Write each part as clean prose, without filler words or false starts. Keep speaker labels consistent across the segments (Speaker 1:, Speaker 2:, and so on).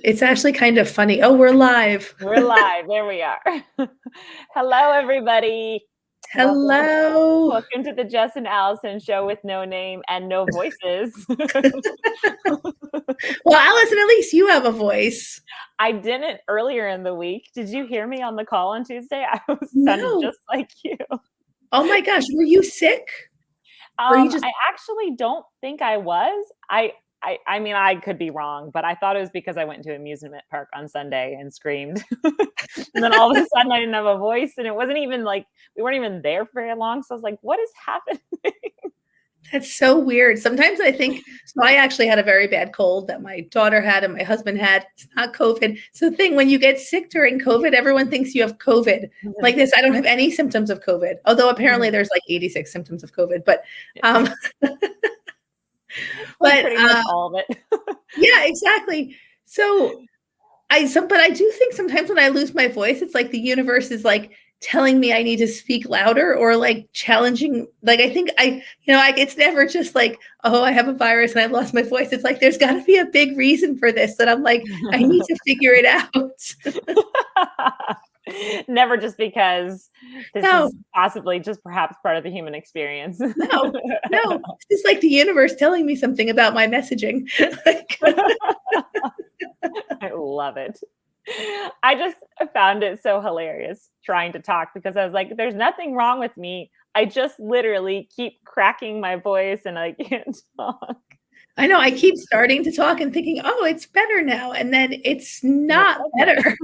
Speaker 1: It's actually kind of funny. Oh, we're live.
Speaker 2: We're live. There we are. Hello, everybody.
Speaker 1: Hello.
Speaker 2: Welcome to the Jes and Allison show with no name and no voices.
Speaker 1: Well, Allison, at least you have a voice.
Speaker 2: I didn't earlier in the week. Did you hear me on the call on Tuesday? I was sounded
Speaker 1: No.
Speaker 2: just like you.
Speaker 1: Oh my gosh, were you sick? Or you just...
Speaker 2: I actually don't think I was. I mean, I could be wrong, but I thought it was because I went to an amusement park on Sunday and screamed. And then all of a sudden I didn't have a voice, and it wasn't even like, we weren't even there for very long. So I was like, what is happening?
Speaker 1: That's so weird. Sometimes I think, so I actually had a very bad cold that my daughter had and my husband had. It's not COVID. So the thing, when you get sick during COVID, everyone thinks you have COVID. Like this, I don't have any symptoms of COVID, although apparently there's like 86 symptoms of COVID, but
Speaker 2: but pretty much all of it.
Speaker 1: Yeah, exactly. But I do think sometimes when I lose my voice, it's like the universe is like telling me I need to speak louder, or like challenging. Like, I think it's never just like, oh, I have a virus and I lost my voice. It's like, there's got to be a big reason for this that I'm like, I need to figure it out.
Speaker 2: Never just because this is possibly just perhaps part of the human experience.
Speaker 1: No, it's like the universe telling me something about my messaging.
Speaker 2: I love it. I just found it so hilarious trying to talk, because I was like, there's nothing wrong with me. I just literally keep cracking my voice and I can't talk.
Speaker 1: I know. I keep starting to talk and thinking, oh, it's better now. And then it's not better.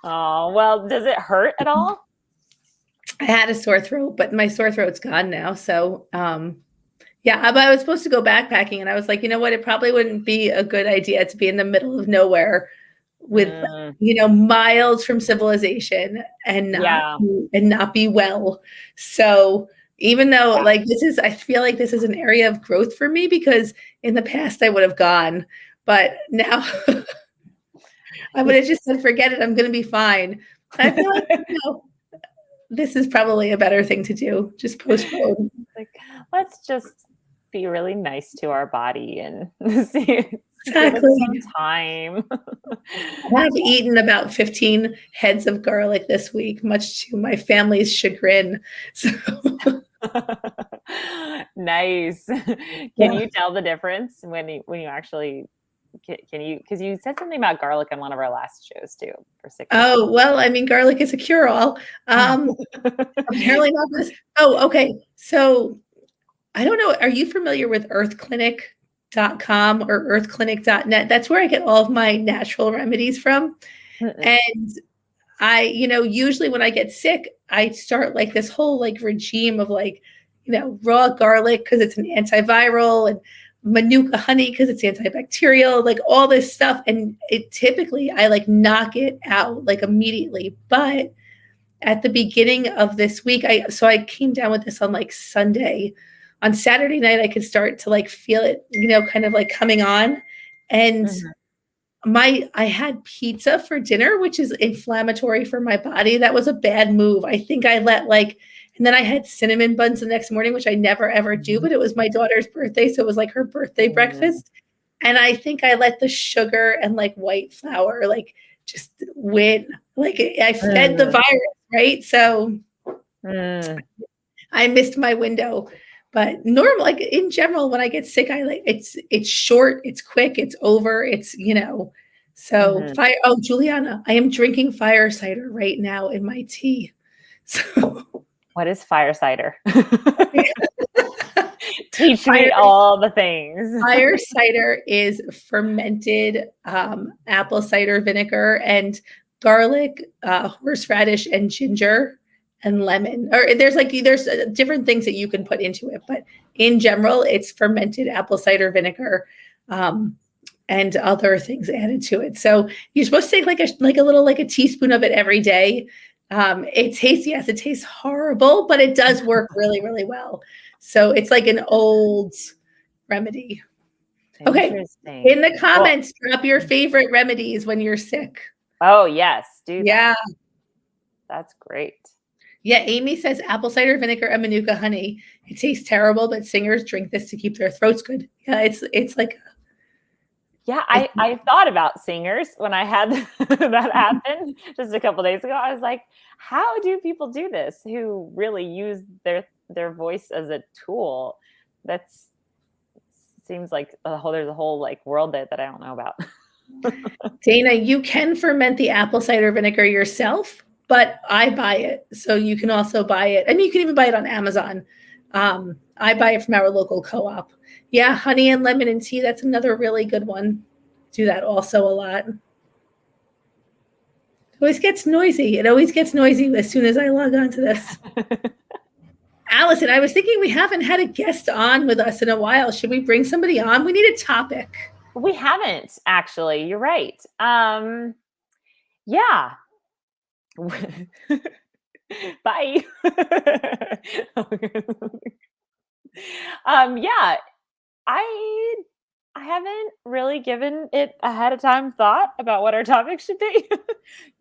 Speaker 2: Oh, well, does it hurt at all?
Speaker 1: I had a sore throat, but my sore throat's gone now. So, yeah, but I was supposed to go backpacking, and I was like, you know what? It probably wouldn't be a good idea to be in the middle of nowhere with, miles from civilization and not be well. So even though I feel like this is an area of growth for me, because in the past I would have gone, but now I would have just said, forget it. I'm going to be fine. I feel like, this is probably a better thing to do. Just postpone.
Speaker 2: Like, let's just be really nice to our body and see
Speaker 1: exactly
Speaker 2: some time.
Speaker 1: I've eaten about 15 heads of garlic this week, much to my family's chagrin. So.
Speaker 2: Nice. Can you tell the difference when you actually... Can you, because you said something about garlic on one of our last shows too for sickness.
Speaker 1: Oh, well, I mean, garlic is a cure-all. Apparently not this. Oh, okay. So I don't know. Are you familiar with earthclinic.com or earthclinic.net? That's where I get all of my natural remedies from. And I, usually when I get sick, I start like this whole like regime of like, raw garlic because it's an antiviral, and Manuka honey because it's antibacterial, like all this stuff. And it typically, I like knock it out like immediately. But at the beginning of this week, I came down with this on like Sunday. On Saturday night, I could start to like feel it, kind of like coming on. And I had pizza for dinner, which is inflammatory for my body. That was a bad move. I think I let and then I had cinnamon buns the next morning, which I never, ever do, but it was my daughter's birthday. So it was like her birthday breakfast. And I think I let the sugar and like white flour, like just win. Like I fed the virus, right? So I missed my window. But normal, like in general, when I get sick, I like it's short, it's quick, it's over, it's So fire. Oh, Juliana, I am drinking fire cider right now in my tea. So
Speaker 2: what is fire cider? Teach me all the things.
Speaker 1: Fire cider is fermented apple cider vinegar and garlic, horseradish, and ginger and lemon. Or there's different things that you can put into it, but in general, it's fermented apple cider vinegar and other things added to it. So you're supposed to take like a little a teaspoon of it every day. It tastes horrible, but it does work really, really well. So it's like an old remedy. Okay. In the comments, drop your favorite remedies when you're sick.
Speaker 2: Oh, yes. Do that.
Speaker 1: Yeah.
Speaker 2: That's great.
Speaker 1: Yeah. Amy says apple cider vinegar and Manuka honey. It tastes terrible, but singers drink this to keep their throats good. Yeah. It's like
Speaker 2: Yeah, I thought about singers when I had that happen just a couple days ago. I was like, how do people do this who really use their voice as a tool? That's seems like there's a whole like world there that I don't know about.
Speaker 1: Dana, you can ferment the apple cider vinegar yourself, but I buy it. So you can also buy it. I mean, you can even buy it on Amazon. I buy it from our local co-op. Yeah, honey and lemon and tea. That's another really good one. Do that also a lot. It always gets noisy. It always gets noisy as soon as I log on to this. Allison, I was thinking we haven't had a guest on with us in a while. Should we bring somebody on? We need a topic.
Speaker 2: We haven't actually. You're right. Yeah. Bye. Yeah. I haven't really given it ahead of time thought about what our topic should be,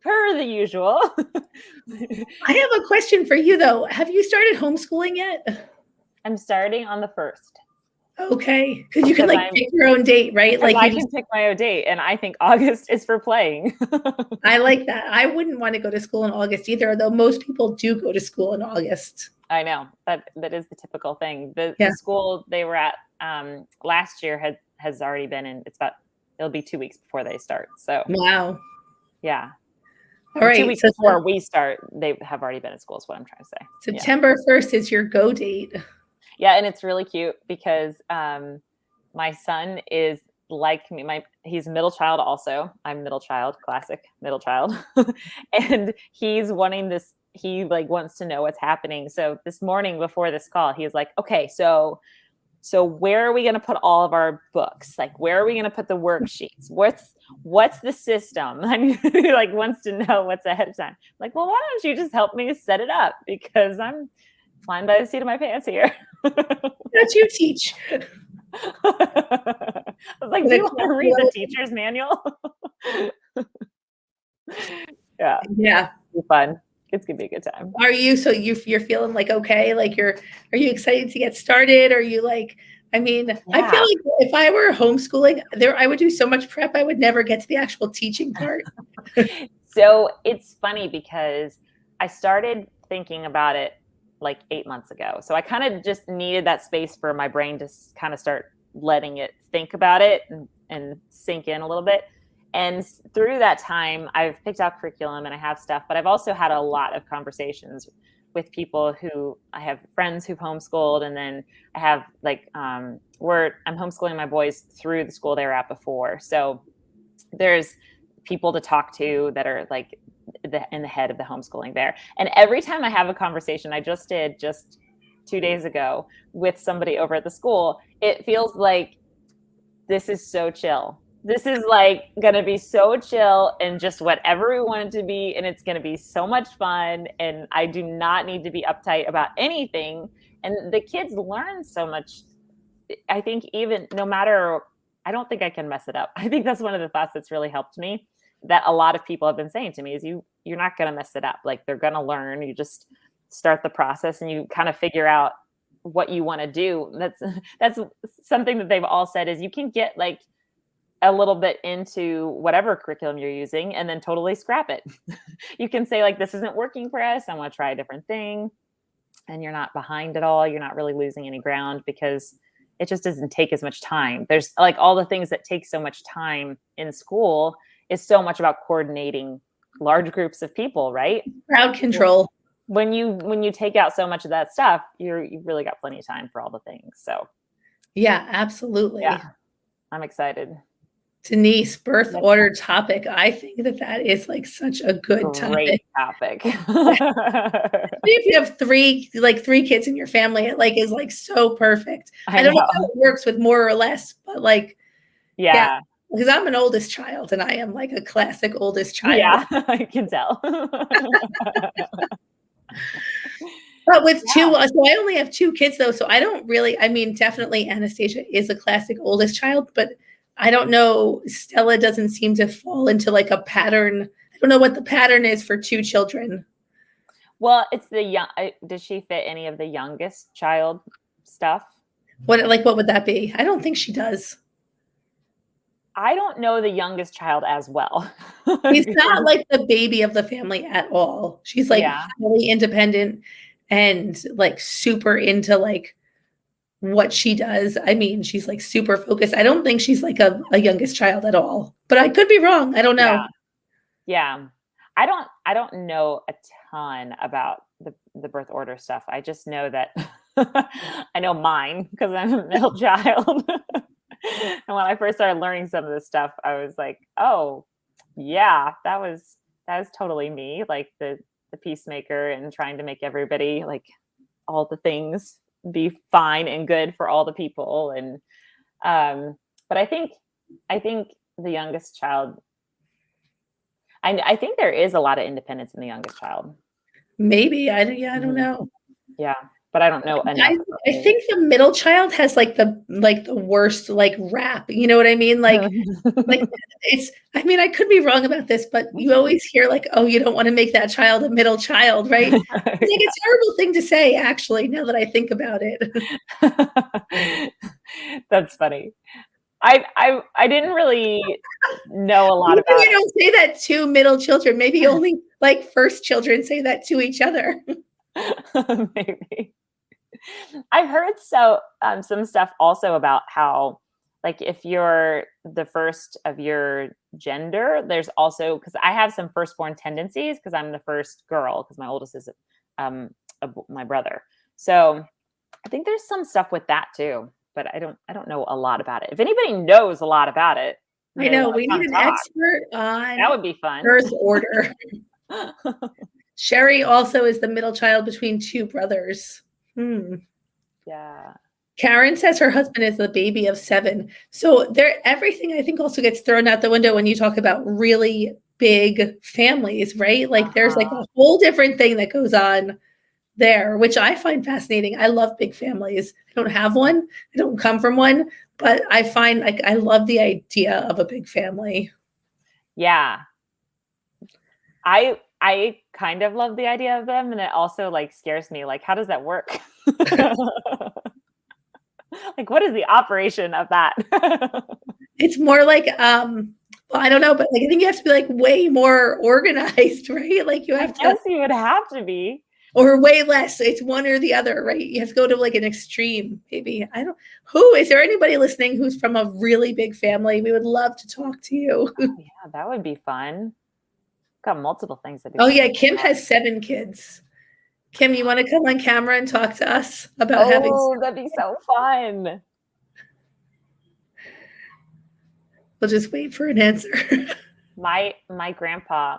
Speaker 2: per the usual.
Speaker 1: I have a question for you though. Have you started homeschooling yet?
Speaker 2: I'm starting on the 1st.
Speaker 1: Okay, because you can like pick your own date, right? Like
Speaker 2: I can pick my own date, and I think August is for playing.
Speaker 1: I like that. I wouldn't want to go to school in August either, though most people do go to school in August.
Speaker 2: I know that is the typical thing. The school they were at last year has already been in. It'll be 2 weeks before they start. So
Speaker 1: wow,
Speaker 2: yeah.
Speaker 1: All right.
Speaker 2: 2 weeks before we start, they have already been in school. Is what I'm trying to say.
Speaker 1: September 1st is your go date.
Speaker 2: Yeah, and it's really cute because my son is like me. He's a middle child also. I'm middle child, classic middle child. And he's wanting this, he like wants to know what's happening. So this morning before this call, he was like, okay, so where are we going to put all of our books? Like, where are we going to put the worksheets? What's the system? I mean, he like wants to know what's ahead of time. I'm like, well, why don't you just help me set it up? Because I'm flying by the seat of my pants here.
Speaker 1: That you teach.
Speaker 2: I was like, do you want to read the teacher's manual? Yeah. It'll be fun. It's gonna be a good time.
Speaker 1: Are you? So you're feeling like okay? Like are you excited to get started? Are you like? I mean, I feel like if I were homeschooling, I would do so much prep. I would never get to the actual teaching part.
Speaker 2: So it's funny because I started thinking about it like 8 months ago. So I kind of just needed that space for my brain to kind of start letting it think about it and sink in a little bit. And through that time, I've picked out curriculum and I have stuff, but I've also had a lot of conversations with people who I have friends who've homeschooled. And then I have like, I'm homeschooling my boys through the school they were at before. So there's people to talk to that are like in the head of the homeschooling there. And every time I have a conversation, I just did 2 days ago with somebody over at the school, it feels like this is so chill. This is like going to be so chill and just whatever we want it to be. And it's going to be so much fun. And I do not need to be uptight about anything. And the kids learn so much. I think even no matter, I don't think I can mess it up. I think that's one of the thoughts that's really helped me, that a lot of people have been saying to me is you're not going to mess it up. Like they're going to learn. You just start the process and you kind of figure out what you want to do. That's something that they've all said is you can get like a little bit into whatever curriculum you're using and then totally scrap it. You can say like, this isn't working for us. I want to try a different thing. And you're not behind at all. You're not really losing any ground because it just doesn't take as much time. There's like all the things that take so much time in school is so much about coordinating large groups of people, right?
Speaker 1: Crowd control.
Speaker 2: When you take out so much of that stuff, you've really got plenty of time for all the things. So
Speaker 1: yeah, absolutely.
Speaker 2: Yeah, I'm excited.
Speaker 1: Denise, birth order topic. I think that is like such a good
Speaker 2: topic.
Speaker 1: If you have three kids in your family, it like is like so perfect. I don't know how it works with more or less, but like, yeah, because I'm an oldest child and I am like a classic oldest child.
Speaker 2: Yeah, I can tell.
Speaker 1: But with two, so I only have 2 kids though. So I don't really, I mean, definitely Anastasia is a classic oldest child, but I don't know. Stella doesn't seem to fall into like a pattern. I don't know what the pattern is for 2 children.
Speaker 2: Well, it's the young. Does she fit any of the youngest child stuff?
Speaker 1: What would that be? I don't think she does.
Speaker 2: I don't know the youngest child as well.
Speaker 1: She's not like the baby of the family at all. She's like
Speaker 2: Yeah.
Speaker 1: highly independent and like super into like what she does. I mean, she's like super focused. I don't think she's like a youngest child at all, but I could be wrong. I don't
Speaker 2: Yeah.
Speaker 1: know.
Speaker 2: Yeah. I don't know a ton about the birth order stuff. I just know that I know mine because I'm a middle child. And when I first started learning some of this stuff, I was like, oh, yeah, that was totally me, like the peacemaker and trying to make everybody like all the things be fine and good for all the people. And but I think the youngest child, I think there is a lot of independence in the youngest child.
Speaker 1: Maybe. I don't
Speaker 2: Mhm.
Speaker 1: know.
Speaker 2: Yeah, but I don't know enough
Speaker 1: I,
Speaker 2: about
Speaker 1: I think the middle child has like the worst like rap. You know what I mean? Like
Speaker 2: it.
Speaker 1: it's I mean, I could be wrong about this, but you always hear like, oh, you don't want to make that child a middle child, right? It's like a terrible thing to say, actually, now that I think about it.
Speaker 2: That's funny. I didn't really know a lot
Speaker 1: Maybe
Speaker 2: about
Speaker 1: you don't say that to middle children. Maybe only like first children say that to each other.
Speaker 2: it. Maybe. I've heard some stuff also about how, like, if you're the first of your gender, there's also, because I have some firstborn tendencies because I'm the first girl because my oldest is my brother. So I think there's some stuff with that too, but I don't know a lot about it. If anybody knows a lot about it,
Speaker 1: I
Speaker 2: they
Speaker 1: know
Speaker 2: want
Speaker 1: we
Speaker 2: to
Speaker 1: need
Speaker 2: come
Speaker 1: an
Speaker 2: talk.
Speaker 1: expert
Speaker 2: That
Speaker 1: on
Speaker 2: would be fun.
Speaker 1: birth order. Sherry also is the middle child between two brothers.
Speaker 2: Yeah.
Speaker 1: Karen says her husband is the baby of 7. So everything I think also gets thrown out the window when you talk about really big families, right? Like there's like
Speaker 2: Uh-huh.
Speaker 1: a whole different thing that goes on there, which I find fascinating. I love big families. I don't have one. I don't come from one, but I find like I love the idea of a big family.
Speaker 2: Yeah. I kind of love the idea of them, and it also like scares me. Like, how does that work? Like, what is the operation of that?
Speaker 1: It's more like well, I don't know, but like I think you have to be like way more organized, right? Like you
Speaker 2: I
Speaker 1: have to
Speaker 2: guess you would have to be.
Speaker 1: or way less. It's one or the other, right? You have to go to like an extreme, maybe. I don't who is there anybody listening who's from a really big family? We would love to talk to you.
Speaker 2: Yeah, that would be fun. Got multiple things to be
Speaker 1: Oh
Speaker 2: fun
Speaker 1: yeah, Kim
Speaker 2: about.
Speaker 1: has 7 kids. Kim, you want to come on camera and talk to us about having
Speaker 2: Oh, that'd be so fun.
Speaker 1: we'll just wait for an answer.
Speaker 2: My grandpa,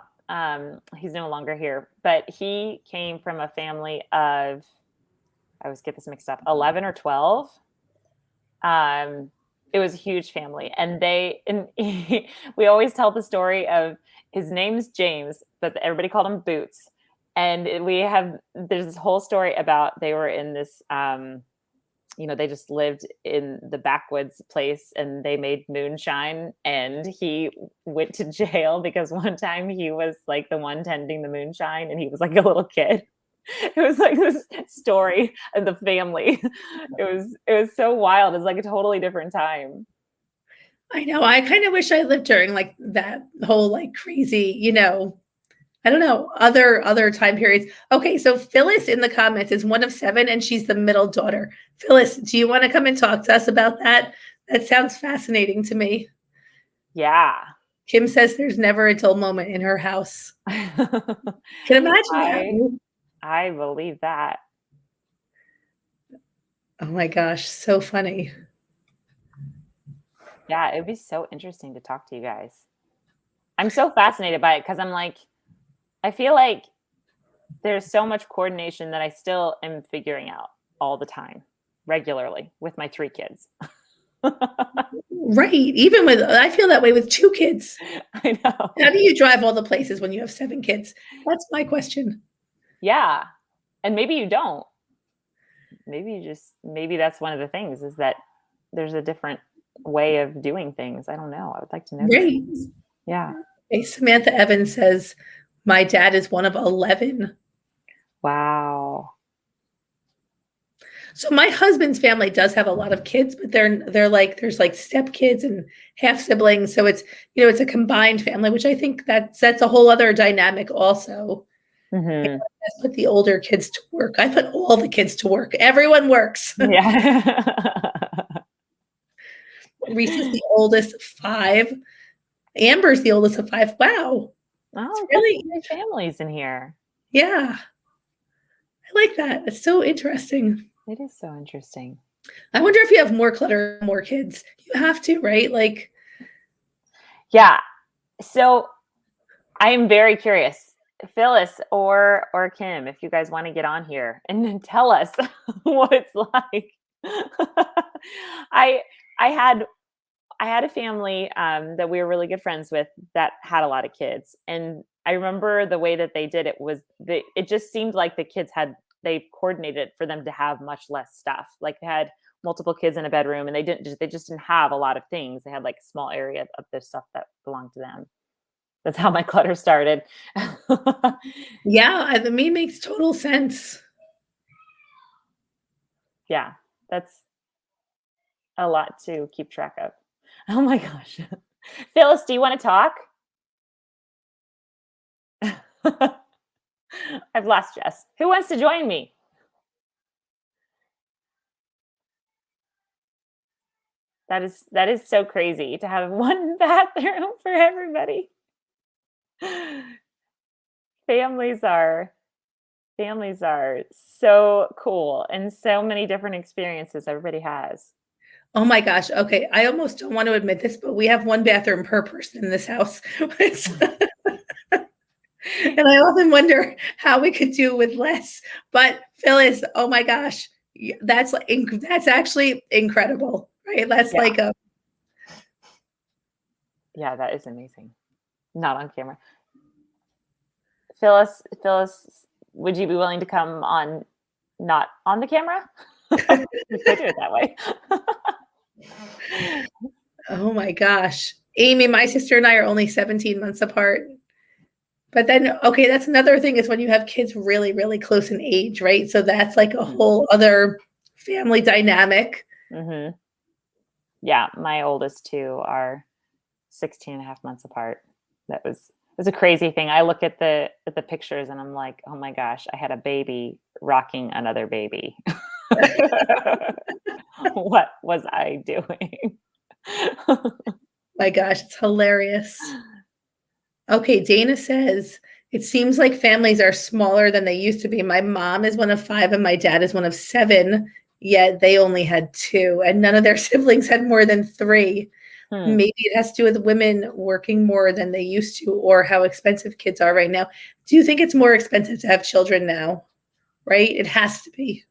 Speaker 2: he's no longer here, but he came from a family of, I always get this mixed up, 11 or 12. It was a huge family, and we always tell the story of his name's James, but everybody called him Boots. And there's this whole story about they were in this, they just lived in the backwoods place and they made moonshine, and he went to jail because one time he was like the one tending the moonshine and he was like a little kid. It was like this story of the family. It was so wild. It's like a totally different time.
Speaker 1: I know. I kind of wish I lived during like that whole like crazy, I don't know, other time periods. Okay, so Phyllis in the comments is one of 7 and she's the middle daughter. Phyllis, do you want to come and talk to us about that? That sounds fascinating to me.
Speaker 2: Yeah.
Speaker 1: Kim says there's never a dull moment in her house. Can imagine
Speaker 2: I
Speaker 1: that.
Speaker 2: I believe that.
Speaker 1: Oh my gosh, so funny.
Speaker 2: Yeah, it'd be so interesting to talk to you guys. I'm so fascinated by it because I'm like, I feel like there's so much coordination that I still am figuring out all the time, regularly with my 3 kids.
Speaker 1: Right. Even with I feel that way with 2 kids.
Speaker 2: I know.
Speaker 1: How do you drive all the places when you have 7 kids? That's my question.
Speaker 2: Yeah. And maybe you don't. Maybe that's one of the things is that there's a different way of doing things. I don't know. I would like to know these
Speaker 1: Right.
Speaker 2: things. Yeah.
Speaker 1: Okay, Samantha Evans says, my dad is one of 11.
Speaker 2: Wow.
Speaker 1: So my husband's family does have a lot of kids, but they're like there's like step kids and half siblings. So it's it's a combined family, which I think that sets a whole other dynamic also.
Speaker 2: Mm-hmm.
Speaker 1: I put the older kids to work. I put all the kids to work. Everyone works.
Speaker 2: Yeah.
Speaker 1: Reese is the oldest of 5. Amber's the oldest of 5. Wow. It's
Speaker 2: Oh, got
Speaker 1: really,
Speaker 2: some big families in here.
Speaker 1: yeah. I like that. It's so interesting.
Speaker 2: It is so interesting.
Speaker 1: I wonder if you have more clutter, more kids. You have to, right? Like,
Speaker 2: yeah. So I am very curious, Phyllis or Kim, if you guys want to get on here and then tell us what it's like. I I had a family that we were really good friends with that had a lot of kids, and I remember the way that they did it was it just seemed like the kids they coordinated for them to have much less stuff. Like they had multiple kids in a bedroom, and they just didn't have a lot of things. They had like a small area of their stuff that belonged to them. That's how my clutter started.
Speaker 1: yeah, to me makes total sense.
Speaker 2: Yeah, that's a lot to keep track of. Oh my gosh. Phyllis, do you want to talk? I've lost Jes. Who wants to join me? That is so crazy to have one bathroom for everybody. Families are so cool and so many different experiences everybody has.
Speaker 1: Oh my gosh. Okay. I almost don't want to admit this, but we have one bathroom per person in this house. And I often wonder how we could do with less. But Phyllis, oh my gosh, that's that's actually incredible, right? That's
Speaker 2: Yeah.
Speaker 1: like a
Speaker 2: Yeah, that is amazing. Not on camera. Phyllis, would you be willing to come on not on the camera? We could do it that way.
Speaker 1: oh my gosh. Amy, my sister and I are only 17 months apart. But then, okay, that's another thing is when you have kids really, really close in age, right? So that's like a whole other family dynamic.
Speaker 2: Mm-hmm. Yeah, my oldest two are 16 and a half months apart. It was a crazy thing. I look at the pictures and I'm like, oh my gosh, I had a baby rocking another baby. What was I doing?
Speaker 1: My gosh, it's hilarious. Okay, Dana says, it seems like families are smaller than they used to be. My mom is one of 5 and my dad is one of 7, yet they only had 2, and none of their siblings had more than 3. Maybe it has to do with women working more than they used to or how expensive kids are right now. Do you think it's more expensive to have children now? Right? It has to be.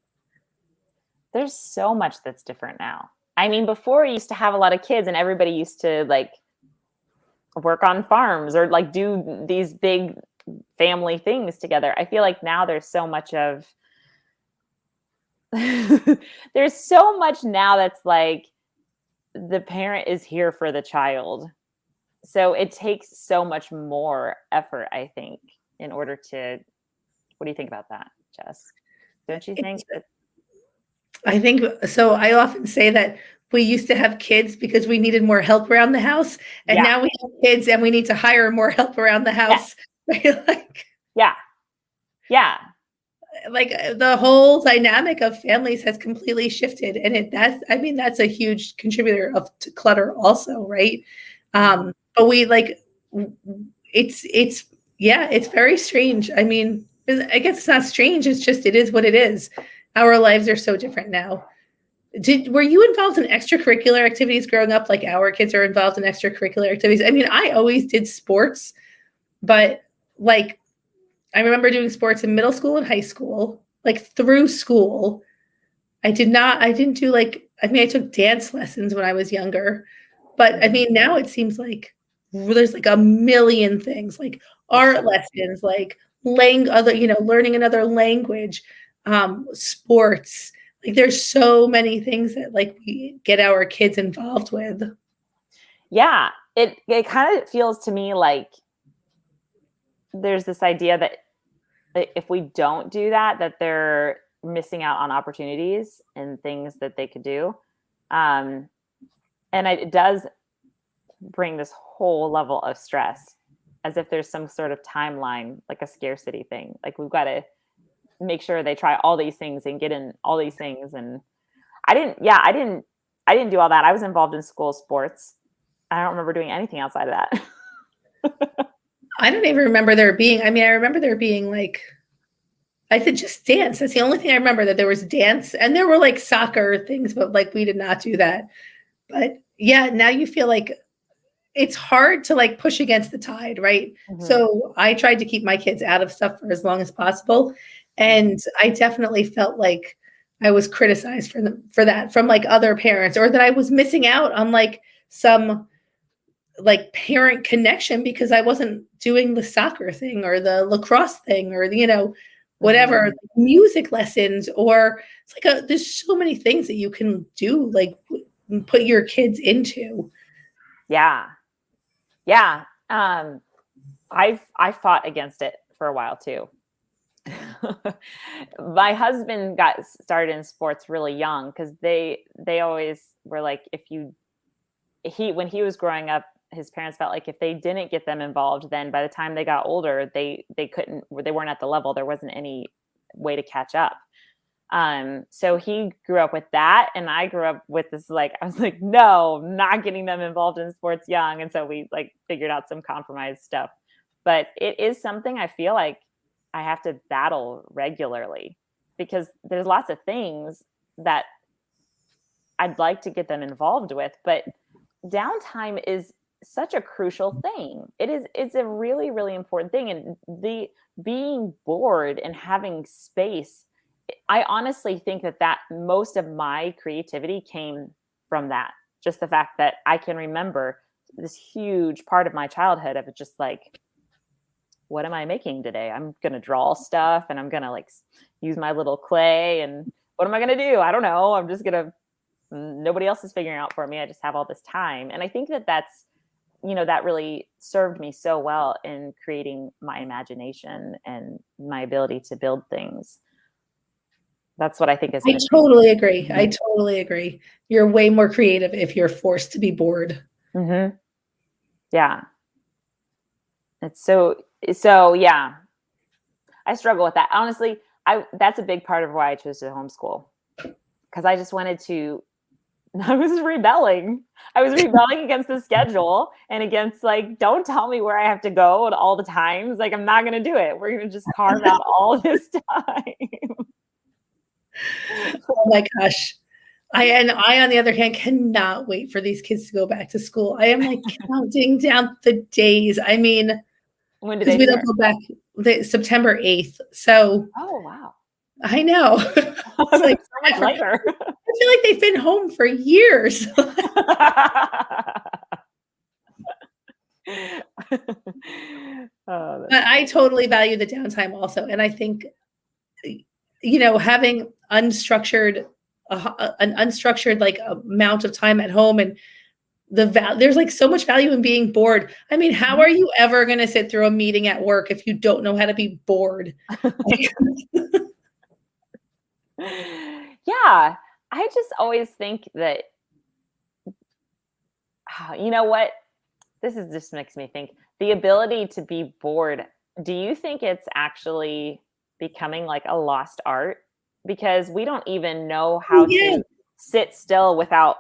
Speaker 2: There's so much that's different now. I mean, before you used to have a lot of kids and everybody used to like work on farms or like do these big family things together. I feel like now there's so much of there's so much now that's like the parent is here for the child. So it takes so much more effort, I think, in order to what do you think about that, Jes? Don't you think that
Speaker 1: I think so. I often say that we used to have kids because we needed more help around the house, and now we have kids and we need to hire more help around the house. Like,
Speaker 2: yeah.
Speaker 1: Like the whole dynamic of families has completely shifted, and that's a huge contributor to clutter, also, right? But we like it's very strange. I mean, I guess it's not strange. It's just it is what it is. Our lives are so different now. Were you involved in extracurricular activities growing up? Like our kids are involved in extracurricular activities. I mean, I always did sports, but like I remember doing sports in middle school and high school, like through school. I didn't do I took dance lessons when I was younger, but I mean, now it seems like there's like a million things, like art lessons, like learning another language, sports. Like there's so many things that like we get our kids involved with.
Speaker 2: Yeah, it kind of feels to me like there's this idea that if we don't do that, that they're missing out on opportunities and things that they could do. And it does bring this whole level of stress, as if there's some sort of timeline, like a scarcity thing. Like we've got to make sure they try all these things and get in all these things. And I didn't do all that. I was involved in school sports. I don't remember doing anything outside of that.
Speaker 1: I don't even remember there being, I remember there being like, I said just dance. That's the only thing I remember, that there was dance, and there were like soccer things, but like we did not do that. But yeah, now you feel like it's hard to like push against the tide, right? Mm-hmm. So I tried to keep my kids out of stuff for as long as possible. And I definitely felt like I was criticized for that from like other parents, or that I was missing out on like some like parent connection because I wasn't doing the soccer thing or the lacrosse thing or, whatever, like music lessons, or it's like there's so many things that you can do, like put your kids into.
Speaker 2: Yeah. Yeah. I fought against it for a while too. My husband got started in sports really young because they always were like, when he was growing up, his parents felt like if they didn't get them involved, then by the time they got older, they weren't at the level. There wasn't any way to catch up. So he grew up with that. And I grew up with this, like, I was like, no, not getting them involved in sports young. And so we like figured out some compromise stuff, but it is something I feel like I have to battle regularly, because there's lots of things that I'd like to get them involved with, but downtime is such a crucial thing. It's a really, really important thing. And the being bored and having space, I honestly think that most of my creativity came from that. Just the fact that I can remember this huge part of my childhood of it, just like, what am I making today? I'm going to draw stuff and I'm going to like use my little clay. And what am I going to do? I don't know. I'm just going to, nobody else is figuring out for me. I just have all this time. And I think that's, that really served me so well in creating my imagination and my ability to build things. That's what I think is.
Speaker 1: I totally agree. I totally agree. You're way more creative if you're forced to be bored.
Speaker 2: Mm-hmm. Yeah. It's so yeah. I struggle with that. Honestly, that's a big part of why I chose to homeschool. Because I just wanted to, I was rebelling against the schedule and against like, don't tell me where I have to go at all the times. Like, I'm not going to do it. We're going to just carve out all this time.
Speaker 1: Oh my gosh. I, on the other hand, cannot wait for these kids to go back to school. I am like counting down the days. I mean,
Speaker 2: when did they
Speaker 1: don't go back September 8th. So,
Speaker 2: oh, wow.
Speaker 1: I know. It's like
Speaker 2: so much later.
Speaker 1: I feel like they've been home for years. But I totally value the downtime also. And I think, having an unstructured like amount of time at home, and there's like so much value in being bored. I mean, how are you ever going to sit through a meeting at work if you don't know how to be bored?
Speaker 2: Yeah. I just always think that, you know what? Just makes me think, the ability to be bored. Do you think it's actually becoming like a lost art? Because we don't even know how to sit still without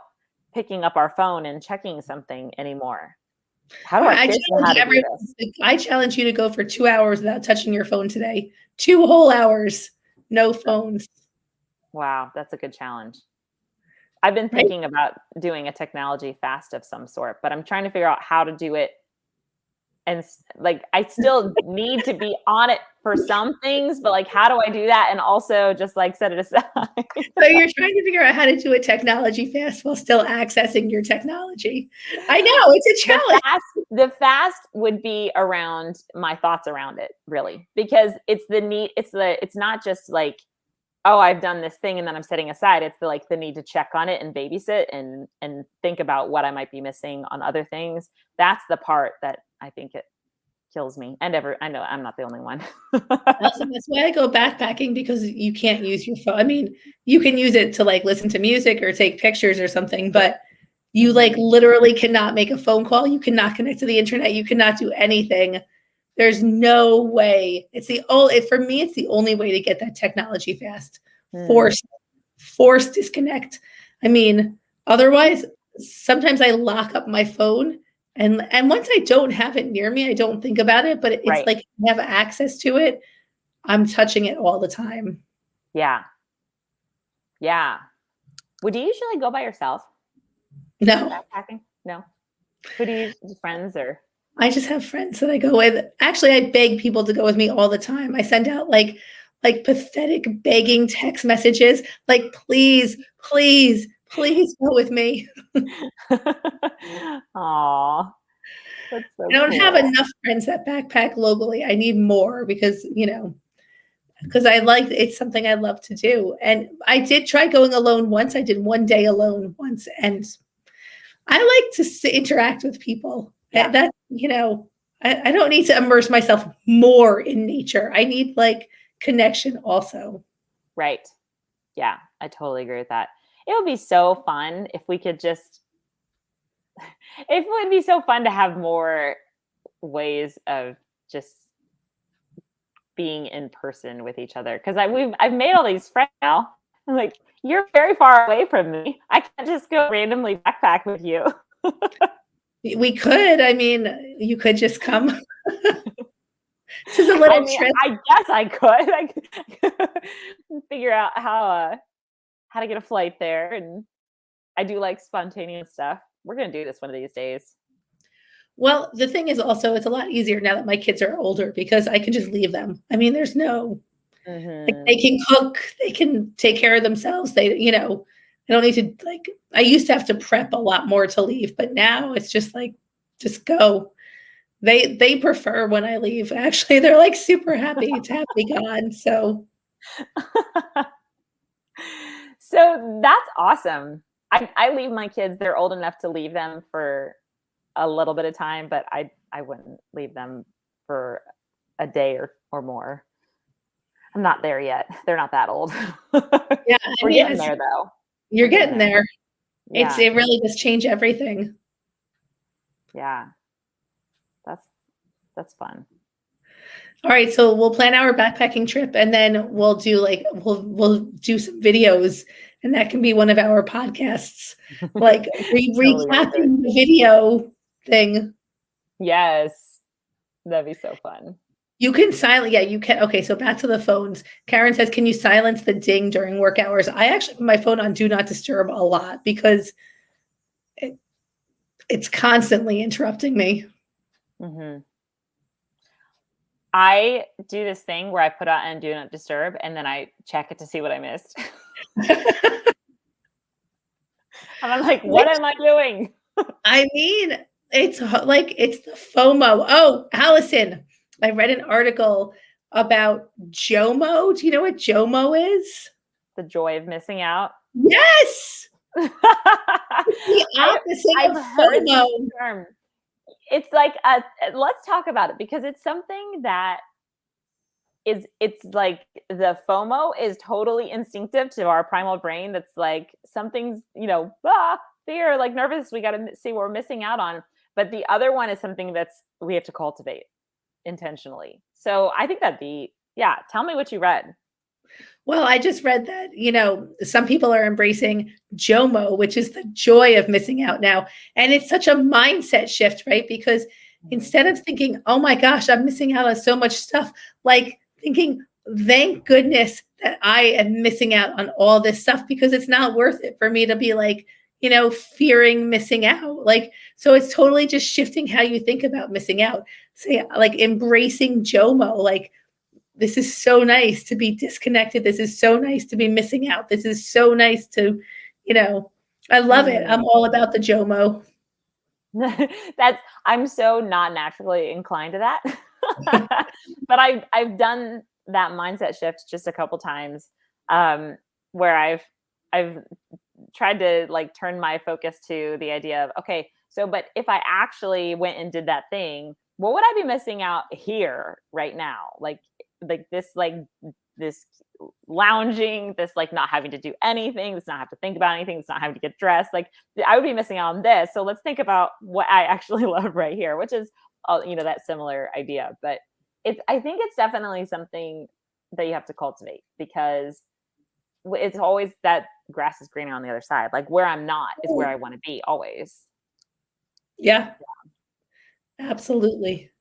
Speaker 2: picking up our phone and checking something anymore. How do I
Speaker 1: challenge you to go for 2 hours without touching your phone today. 2 whole hours, no phones.
Speaker 2: Wow, that's a good challenge. I've been thinking about doing a technology fast of some sort, but I'm trying to figure out how to do it. And like, I still need to be on it for some things, but like, how do I do that? And also just like set it aside.
Speaker 1: So you're trying to figure out how to do a technology fast while still accessing your technology. I know, it's a challenge.
Speaker 2: The fast would be around my thoughts around it, really, because it's not just like, oh, I've done this thing and then I'm setting aside. It's the need to check on it and babysit and think about what I might be missing on other things. That's the part that I think kills me. I know I'm not the only one.
Speaker 1: That's why I go backpacking, because you can't use your phone. I mean, you can use it to like listen to music or take pictures or something, but you like literally cannot make a phone call. You cannot connect to the internet. You cannot do anything. There's no way. For me, it's the only way to get that technology fast. Forced disconnect. I mean, otherwise, sometimes I lock up my phone, and once I don't have it near me, I don't think about it, but it's
Speaker 2: Right.
Speaker 1: like I have access to it. I'm touching it all the time.
Speaker 2: Yeah. Yeah. Would you usually go by yourself?
Speaker 1: No.
Speaker 2: Backpacking? No. Who do you use? Friends or?
Speaker 1: I just have friends that I go with. Actually, I beg people to go with me all the time. I send out like pathetic begging text messages, like, please, please, please go with me.
Speaker 2: Aw, that's so
Speaker 1: I don't have
Speaker 2: cool.
Speaker 1: enough friends that backpack locally. I need more because, because it's something I love to do. And I did try going alone once. I did one day alone once, and I like to interact with people.
Speaker 2: Yeah.
Speaker 1: That, I don't need to immerse myself more in nature. I need like connection also.
Speaker 2: Right. Yeah, I totally agree with that. It would be so fun if we could just it would be so fun to have more ways of just being in person with each other. Because I've made all these friends now. I'm like, you're very far away from me. I can't just go randomly backpack with you.
Speaker 1: We could. I mean, you could just come. This is a
Speaker 2: I
Speaker 1: little
Speaker 2: mean,
Speaker 1: trip.
Speaker 2: I guess I could. I could figure out how to get a flight there, and I do like spontaneous stuff. We're gonna do this one of these days.
Speaker 1: Well, the thing is also, it's a lot easier now that my kids are older because I can just leave them. I mean, there's no, like, they can cook, they can take care of themselves. I don't need to, like, I used to have to prep a lot more to leave, but now it's just like, just go. They prefer when I leave. Actually, they're like super happy to have me gone. So
Speaker 2: So that's awesome. I leave my kids. They're old enough to leave them for a little bit of time, but I wouldn't leave them for a day or more. I'm not there yet. They're not that old.
Speaker 1: yeah,
Speaker 2: We're getting there though.
Speaker 1: You're getting there.
Speaker 2: Yeah.
Speaker 1: It really does change everything.
Speaker 2: Yeah. That's fun.
Speaker 1: All right, so we'll plan our backpacking trip, and then we'll do some videos, and that can be one of our podcasts, like recapping the video thing.
Speaker 2: Yes. That'd be so fun.
Speaker 1: You can silence. Yeah, you can. Okay, so back to the phones. Karen says, "Can you silence the ding during work hours?" I actually put my phone on do not disturb a lot because it's constantly interrupting me.
Speaker 2: Mm-hmm. I do this thing where I put on do not disturb, and then I check it to see what I missed. And I'm like, what am I doing?
Speaker 1: I mean, it's the FOMO. Oh, Allison, I read an article about JOMO. Do you know what JOMO is?
Speaker 2: The joy of missing out.
Speaker 1: Yes. The opposite of FOMO.
Speaker 2: Term. It's like let's talk about it, because it's something that it's like the FOMO is totally instinctive to our primal brain. That's like something's, fear, like nervous. We got to see what we're missing out on. But the other one is something we have to cultivate intentionally. So I think tell me what you read.
Speaker 1: Well, I just read that, some people are embracing JOMO, which is the joy of missing out now. And it's such a mindset shift, right? Because instead of thinking, oh my gosh, I'm missing out on so much stuff, like thinking, thank goodness that I am missing out on all this stuff, because it's not worth it for me to be like, fearing missing out. Like, so it's totally just shifting how you think about missing out. Say, like, embracing JOMO, like, this is so nice to be disconnected. This is so nice to be missing out. This is so nice to, I love it. I'm all about the JOMO.
Speaker 2: I'm so not naturally inclined to that. But I've done that mindset shift just a couple times, where I've tried to like turn my focus to the idea of, okay, so but if I actually went and did that thing, what would I be missing out here right now? Like this lounging, this like not having to do anything, this not have to think about anything, this not having to get dressed. Like I would be missing out on this. So let's think about what I actually love right here, which is that similar idea. But I think it's definitely something that you have to cultivate, because it's always that grass is greener on the other side. Like where I'm not is where I want to be always.
Speaker 1: Yeah, absolutely.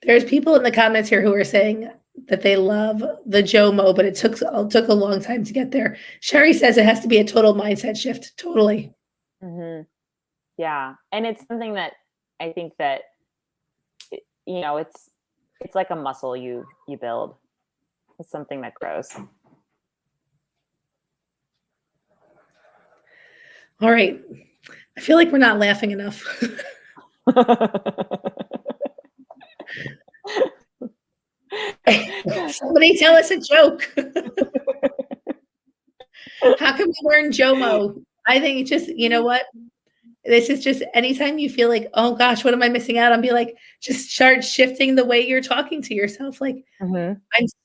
Speaker 1: There's people in the comments here who are saying that they love the JOMO, but it took a long time to get there. Sherry says it has to be a total mindset shift. Totally.
Speaker 2: Mm-hmm. Yeah. And it's something that I think that, it's like a muscle you build. It's something that grows.
Speaker 1: All right. I feel like we're not laughing enough. Somebody tell us a joke. How can we learn JOMO? I think it's just, you know what? This is just anytime you feel like, oh gosh, what am I missing out on? Be like, just start shifting the way you're talking to yourself. Like, I'm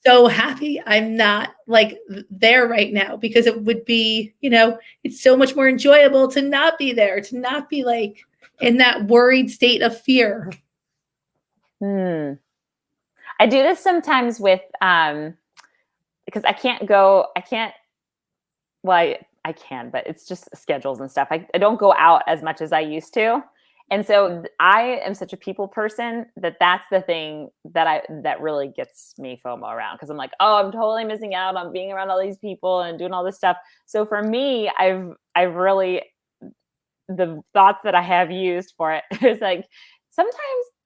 Speaker 1: so happy I'm not like there right now, because it would be, it's so much more enjoyable to not be there, to not be like in that worried state of fear.
Speaker 2: I do this sometimes with, because I can, but it's just schedules and stuff. I don't go out as much as I used to. And so I am such a people person that's the thing that really gets me FOMO around, because I'm like, oh, I'm totally missing out on being around all these people and doing all this stuff. So for me, I've really, the thoughts that I have used for it is like, sometimes,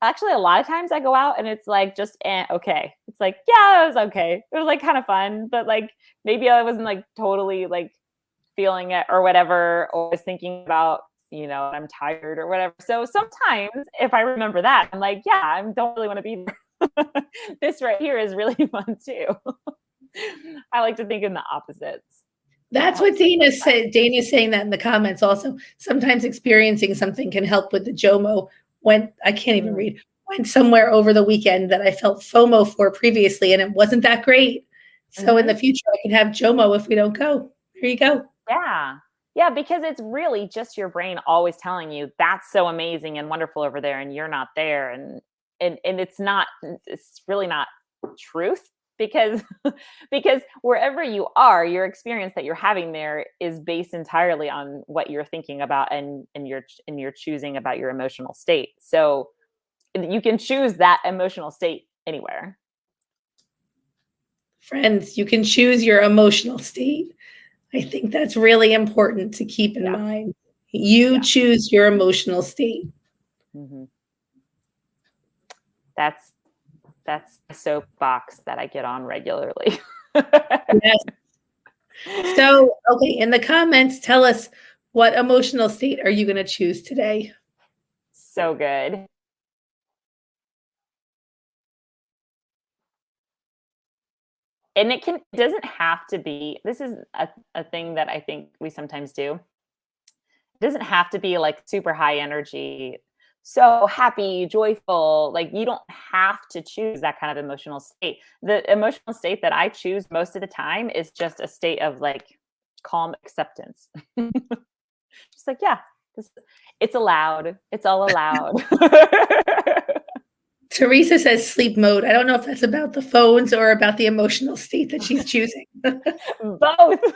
Speaker 2: actually a lot of times I go out and it's like just okay. It's like, yeah, it was okay. It was like kind of fun, but like maybe I wasn't like totally like feeling it or whatever, or was thinking about, I'm tired or whatever. So sometimes if I remember that, I'm like, yeah, I don't really want to be there. This right here is really fun too. I like to think in the opposites.
Speaker 1: That's what Dana said. Dana's saying that in the comments also. Sometimes experiencing something can help with the JOMO. When I can't even read, went somewhere over the weekend that I felt FOMO for previously, and it wasn't that great. So in the future, I can have JOMO if we don't go. There you go.
Speaker 2: Yeah. Yeah, because it's really just your brain always telling you that's so amazing and wonderful over there, and you're not there. And it's really not truth, because wherever you are, your experience that you're having there is based entirely on what you're thinking about and you're choosing about your emotional state. So you can choose that emotional state anywhere.
Speaker 1: Friends, you can choose your emotional state. I think that's really important to keep in mind. You choose your emotional state.
Speaker 2: That's a soapbox that I get on regularly.
Speaker 1: Yes. So, okay, in the comments, tell us, what emotional state are you going to choose today?
Speaker 2: So good. And it doesn't have to be, this is a thing that I think we sometimes do. It doesn't have to be like super high energy, so happy, joyful. Like you don't have to choose that kind of emotional state. The emotional state that I choose most of the time is just a state of like calm acceptance. Just like, yeah, it's allowed. It's all allowed.
Speaker 1: Teresa says sleep mode. I don't know if that's about the phones or about the emotional state that she's choosing.
Speaker 2: Both.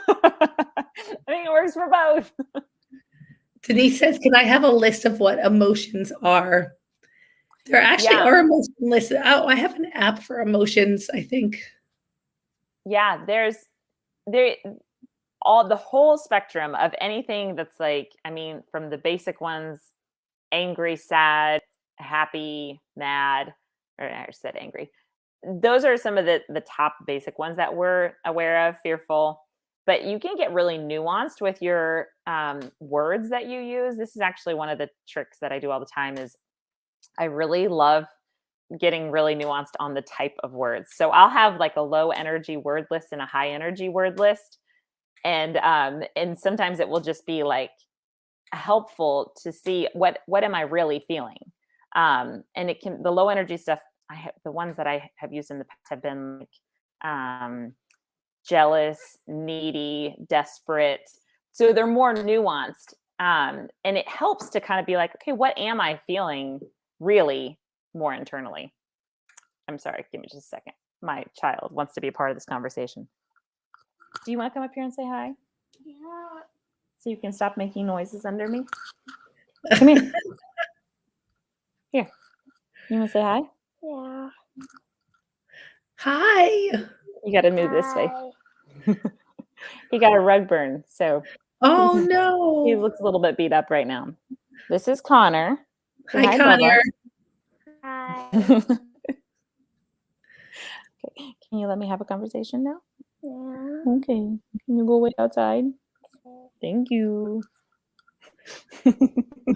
Speaker 2: I think it works for both.
Speaker 1: Denise says, can I have a list of what emotions are? There actually are emotion lists. Oh, I have an app for emotions, I think.
Speaker 2: Yeah, there's all the whole spectrum of anything that's like, I mean, from the basic ones, angry, sad, happy, mad, or I said angry. Those are some of the top basic ones that we're aware of, fearful. But you can get really nuanced with your words that you use. This is actually one of the tricks that I do all the time is I really love getting really nuanced on the type of words. So I'll have like a low energy word list and a high energy word list. And sometimes it will just be like helpful to see what am I really feeling. And it can, the low energy stuff, the ones that I have used in the past have been like jealous, needy, desperate. So they're more nuanced. And it helps to kind of be like, okay, what am I feeling really more internally? I'm sorry, give me just a second. My child wants to be a part of this conversation. Do you want to come up here and say hi?
Speaker 3: Yeah.
Speaker 2: So you can stop making noises under me? Come here. Here. You want to say hi?
Speaker 3: Yeah.
Speaker 1: Hi.
Speaker 2: You got to move this way. He got a rug burn, so
Speaker 1: Oh
Speaker 2: he
Speaker 1: no.
Speaker 2: looks a little bit beat up right now. This is Connor. Say
Speaker 1: Hi, Connor.
Speaker 3: Hi.
Speaker 2: Okay. Can you let me have a conversation now?
Speaker 3: Yeah.
Speaker 2: Okay. Can you go wait outside? Thank you.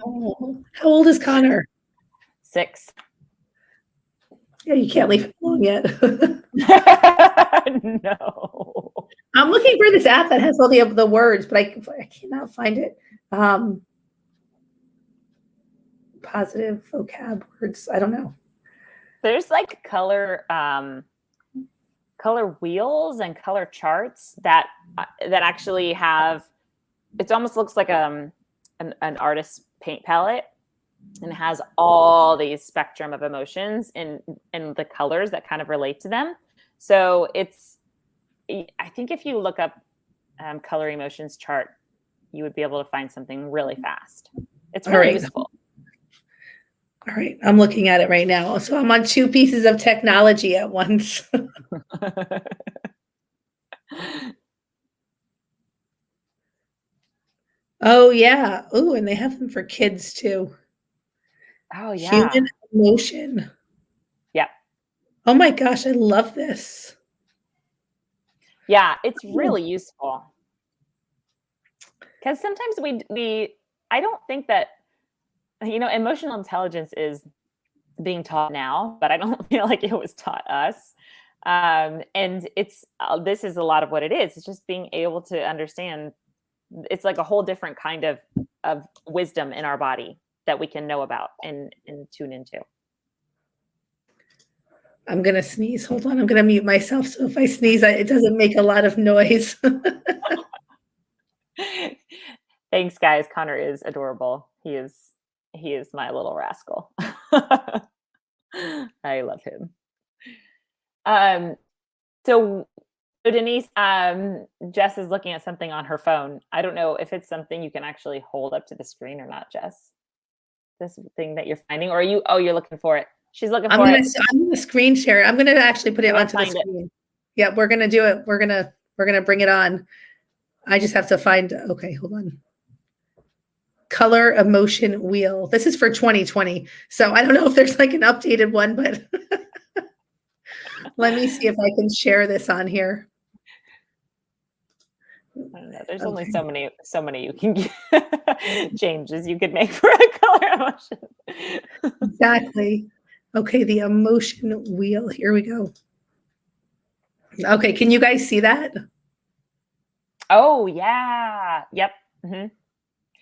Speaker 1: Oh, how old is Connor?
Speaker 2: 6.
Speaker 1: Yeah, you can't leave him alone yet.
Speaker 2: No.
Speaker 1: I'm looking for this app that has all the words, but I cannot find it. Positive vocab words. I don't know.
Speaker 2: There's like color wheels and color charts that actually have, it almost looks like an artist's paint palette, and it has all these spectrum of emotions and the colors that kind of relate to them. So I think if you look up color emotions chart, you would be able to find something really fast. It's really useful.
Speaker 1: All right, I'm looking at it right now. So I'm on 2 pieces of technology at once. Oh yeah. Oh, and they have them for kids too.
Speaker 2: Oh yeah.
Speaker 1: Human emotion.
Speaker 2: Yep.
Speaker 1: Oh my gosh, I love this.
Speaker 2: Yeah, it's really useful. Because sometimes I don't think that, emotional intelligence is being taught now, but I don't feel like it was taught us. And it's this is a lot of what it is. It's just being able to understand. It's like a whole different kind of wisdom in our body that we can know about and tune into.
Speaker 1: I'm gonna sneeze. Hold on, I'm gonna mute myself so if I sneeze, it doesn't make a lot of noise.
Speaker 2: Thanks, guys. Connor is adorable. He is my little rascal. I love him. So Denise, Jes is looking at something on her phone. I don't know if it's something you can actually hold up to the screen or not, Jes. This thing that you're finding, or you're looking for it. She's looking for it.
Speaker 1: I'm gonna screen share it. I'm gonna actually put it onto the screen. Yeah, we're gonna do it. We're gonna bring it on. I just have to find. Okay, hold on. Color emotion wheel. This is for 2020. So I don't know if there's like an updated one, but let me see if I can share this on here.
Speaker 2: I don't know. There's only so many you can get changes you could make for a color emotion.
Speaker 1: Exactly. Okay, the emotion wheel. Here we go. Okay, can you guys see that?
Speaker 2: Oh yeah. Yep. Mm-hmm.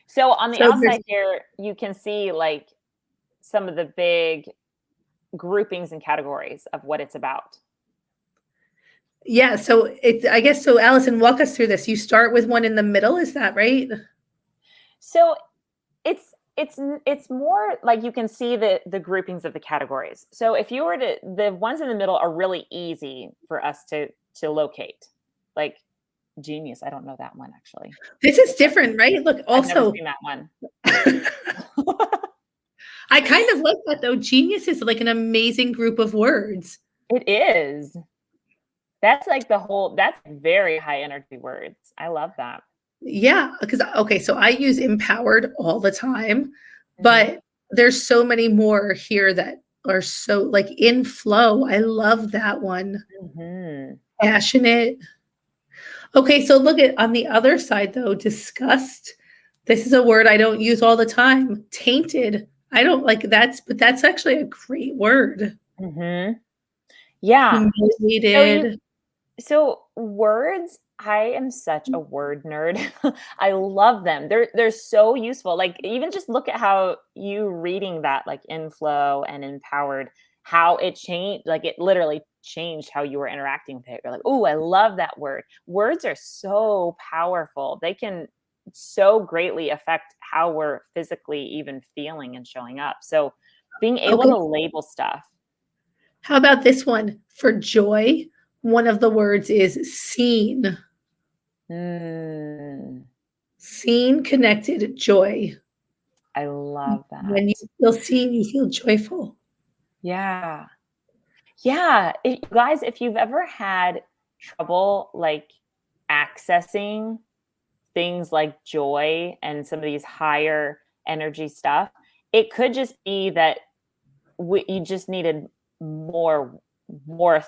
Speaker 2: So on the outside here, you can see like some of the big groupings and categories of what it's about.
Speaker 1: Yeah, so I guess so. Allison, walk us through this. You start with one in the middle, is that right?
Speaker 2: So it's more like you can see the groupings of the categories. So if you were to, the ones in the middle are really easy for us to locate. Like genius, I don't know that one actually.
Speaker 1: This is different, right? Look, also
Speaker 2: I've never seen that one.
Speaker 1: I kind of like that though. Genius is like an amazing group of words.
Speaker 2: It is. That's like that's very high energy words. I love that.
Speaker 1: Yeah, because okay, so I use empowered all the time, but there's so many more here that are so like in flow. I love that one. Passionate. Okay, so look at on the other side though, disgust. This is a word I don't use all the time. Tainted. I don't like but that's actually a great word.
Speaker 2: Yeah.
Speaker 1: Humiliated.
Speaker 2: So words I am such a word nerd. I love them. They're so useful. Like even just look at how you reading that like in flow and empowered, how it changed, like it literally changed how you were interacting with it. You're like, oh, I love that word. Words are so powerful. They can so greatly affect how we're physically even feeling and showing up. So being able
Speaker 1: Okay.
Speaker 2: to label stuff.
Speaker 1: How about this one? For joy, one of the words is seen.
Speaker 2: Mm,
Speaker 1: Seen, connected, joy.
Speaker 2: I love that.
Speaker 1: When you feel seen, you feel joyful.
Speaker 2: Yeah. Yeah, guys, if you've ever had trouble like accessing things like joy and some of these higher energy stuff, it could just be that you just needed more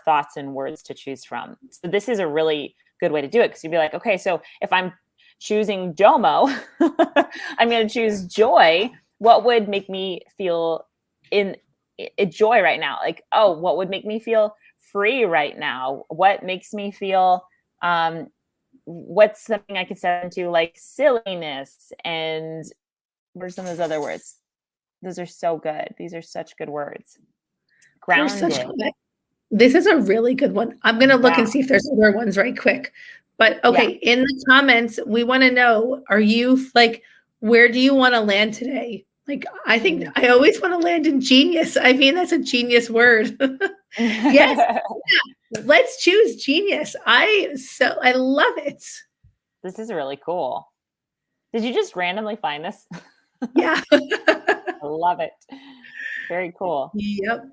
Speaker 2: thoughts and words to choose from. So this is a really good way to do it because you'd be like, okay, so if I'm choosing Domo, I'm going to choose joy. What would make me feel in joy right now? Like, oh, what would make me feel free right now? What makes me feel what's something I could step into, like silliness, and what are some of those other words? Those are so good. These are such good words.
Speaker 1: They're such
Speaker 2: Grounded.
Speaker 1: good. This is a really good one. I'm going to look and
Speaker 2: Yeah.
Speaker 1: see if there's other ones right quick. But okay, in the comments, we want to know, are you like, where do you want to land today? Like, I think I always want to land in genius. I mean, that's a genius word. Yes. Yeah. Let's choose genius. I love it.
Speaker 2: This is really cool. Did you just randomly find this?
Speaker 1: Yeah.
Speaker 2: I love it. Very cool.
Speaker 1: Yep.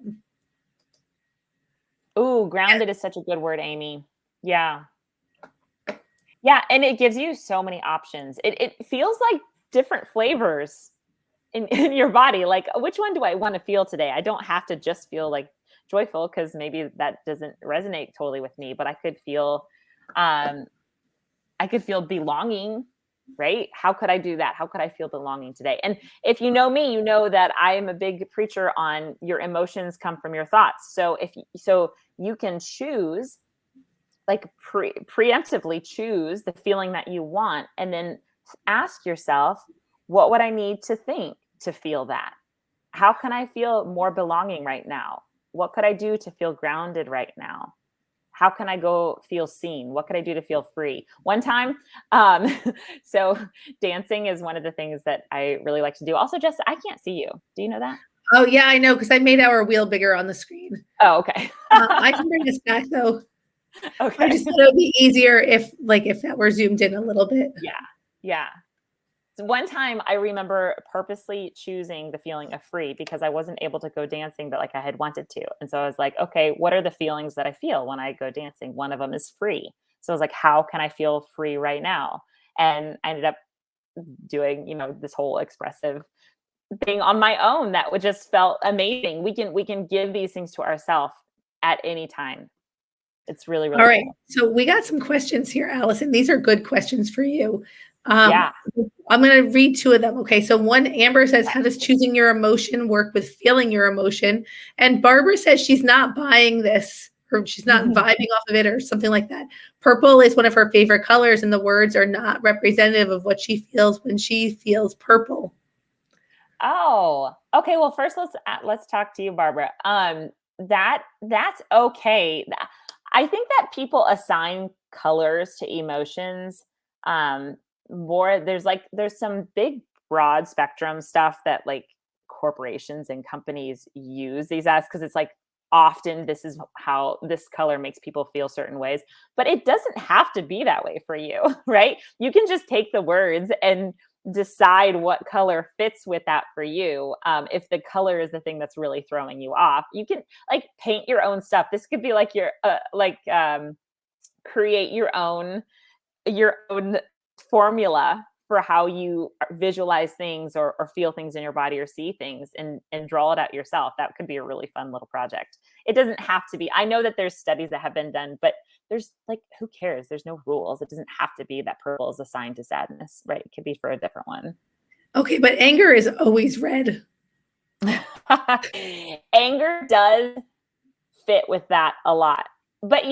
Speaker 2: Ooh, grounded is such a good word, Amy. Yeah. Yeah, and it gives you so many options. It feels like different flavors in your body. Like, which one do I want to feel today? I don't have to just feel like joyful because maybe that doesn't resonate totally with me, but um I could feel belonging, right? How could I do that? How could I feel belonging today? And if you know me, you know that I am a big preacher on your emotions come from your thoughts. So you can choose, like preemptively choose the feeling that you want, and then ask yourself, what would I need to think to feel that? How can I feel more belonging right now? What could I do to feel grounded right now? How can I go feel seen? What could I do to feel free? One time, um, so dancing is one of the things that I really like to do. Also, Jess, I can't see you. Do you know that?
Speaker 1: Oh, yeah, I know, because I made our wheel bigger on the screen.
Speaker 2: Oh, okay.
Speaker 1: I can bring us back, though.
Speaker 2: Okay.
Speaker 1: I just thought it would be easier if that were zoomed in a little bit.
Speaker 2: Yeah. Yeah. So one time I remember purposely choosing the feeling of free because I wasn't able to go dancing, but like I had wanted to. And so I was like, okay, what are the feelings that I feel when I go dancing? One of them is free. So I was like, how can I feel free right now? And I ended up doing, this whole expressive thing on my own that would just felt amazing. We can give these things to ourselves at any time. It's really, really
Speaker 1: All right.
Speaker 2: cool.
Speaker 1: So we got some questions here, Allison. These are good questions for you.
Speaker 2: Yeah.
Speaker 1: I'm going to read two of them. Okay. So one, Amber says, how does choosing your emotion work with feeling your emotion? And Barbara says she's not buying this, or she's not vibing off of it or something like that. Purple is one of her favorite colors, and the words are not representative of what she feels when she feels purple.
Speaker 2: Oh, okay. Well, first let's talk to you, Barbara. That's okay. I think that people assign colors to emotions more. There's some big broad spectrum stuff that like corporations and companies use these as, because it's like often this is how this color makes people feel certain ways, but it doesn't have to be that way for you, right? You can just take the words and decide what color fits with that for you. If the color is the thing that's really throwing you off, you can like paint your own stuff. This could be like your create your own formula for how you visualize things or feel things in your body or see things, and draw it out yourself. That could be a really fun little project. It doesn't have to be. I know that there's studies that have been done, but there's like, who cares? There's no rules. It doesn't have to be that purple is assigned to sadness, right? It could be for a different one.
Speaker 1: Okay. But anger is always red.
Speaker 2: Anger does fit with that a lot. But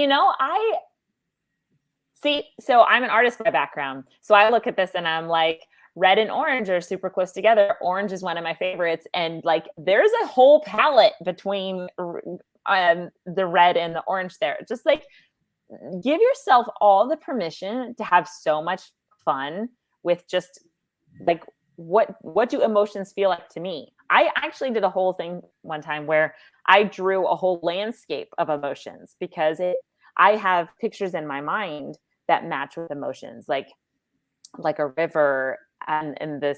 Speaker 2: See, so I'm an artist by background. So I look at this and I'm like, red and orange are super close together. Orange is one of my favorites. And like, there's a whole palette between the red and the orange there. Just like, give yourself all the permission to have so much fun with just like, what do emotions feel like to me? I actually did a whole thing one time where I drew a whole landscape of emotions because I have pictures in my mind that match with emotions, like a river and the